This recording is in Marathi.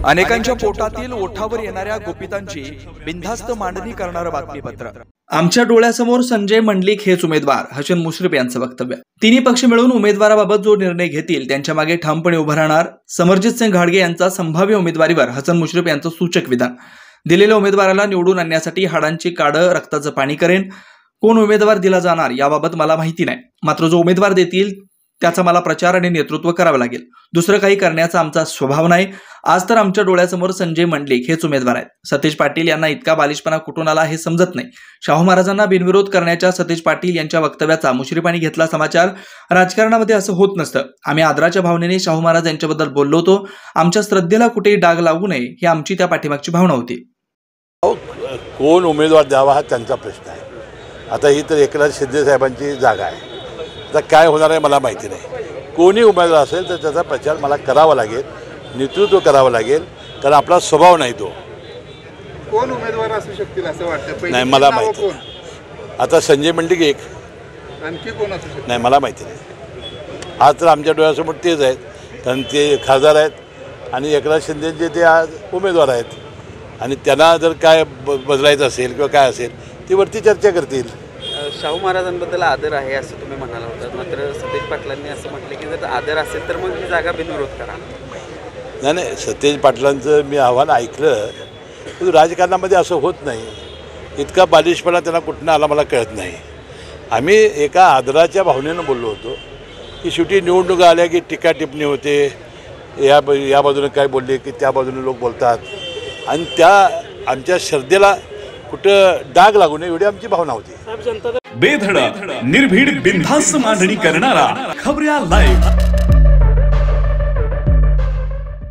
अनेकांच्या पोटातील ओठावर येणाऱ्या गुपितांची बिनधास्त मांडणी करणारं बातमीपत्र। आमच्या डोळ्यासमोर संजय मंडलिक हेच उमेदवार, हसन मुश्रीफ यांचं वक्तव्य। तिन्ही पक्ष मिळून उमेदवाराबाबत जो निर्णय घेतील त्यांच्या मागे ठामपणे उभं राहणार। समरजित सिंग घाडगे यांचा संभाव्य उमेदवारीवर हसन मुश्रीफ यांचं सूचक विधान। दिलेल्या उमेदवाराला निवडून आणण्यासाठी हाडांची काढं रक्ताचं पाणी करेन। कोण उमेदवार दिला जाणार याबाबत मला माहिती नाही, मात्र जो उमेदवार देतील त्याचा मला प्रचार आणि नेतृत्व करावं लागेल। दुसरं काही करण्याचा आमचा स्वभाव नाही। आज तर आमच्या डोळ्यासमोर संजय मंडलिक हेच उमेदवार आहेत। सतेज पाटील यांना इतका बालिशपणा कुठून आला हे समजत नाही। शाहू महाराजांना बिनविरोध करण्याच्या सतेज पाटील यांच्या वक्तव्याचा मुश्रीफांनी घेतला समाचार। राजकारणामध्ये असं होत नसतं। आम्ही आदराच्या भावनेने शाहू महाराज यांच्याबद्दल बोललो होतो। आमच्या श्रद्धेला कुठेही डाग लागू नये ही आमची त्या पाठीमागची भावना होती। कोण उमेदवार द्यावा हा त्यांचा प्रश्न आहे। आता ही तर एकनाथ शिंदे साहेबांची जागा आहे। आता काय होणार आहे मला माहिती नाही। कोणी उमेदवार असेल तर त्याचा प्रचार मला करावा लागेल, नेतृत्व करावं लागेल, कारण आपला स्वभाव नाही तो। कोण उमेदवार असू शकतील असं वाटतं? नाही मला माहिती। आता संजय मंडलिक एक, आणखी कोण असू शकतं नाही मला माहिती नाही। आज तर आमच्या डोळ्यासमोर तेच आहेत, कारण ते खासदार आहेत आणि एकनाथ शिंदेचे ते आज उमेदवार आहेत आणि त्यांना जर काय बदलायचं असेल किंवा काय असेल ती वरती चर्चा करतील। शाहू महाराजांबद्दल आदर आहे असं तुम्ही म्हणाला होता, मात्र सतेज पाटलांनी असं म्हटलं की जर आदर असेल तर मग ही जागा बिनविरोध करा। नाही, सतेज पाटलांचं मी आव्हान ऐकलं, पण राजकारणामध्ये असं होत नाही। इतका बालिशपणा त्यांना कुठनं आला मला कळत नाही। आम्ही एका आदराच्या भावनेनं बोललो होतो की शेवटी निवडणुका आल्या की टीका टिप्पणी होते, या बाजूने काय बोलले की त्या बाजूने लोक बोलतात आणि त्या आमच्या श्रद्धेला कुठं डाग लागू नये एवढी आमची भावना होती। बेधडक निर्भीड बिनधास्त मांडणी करणारा खबऱ्या लाईव्ह।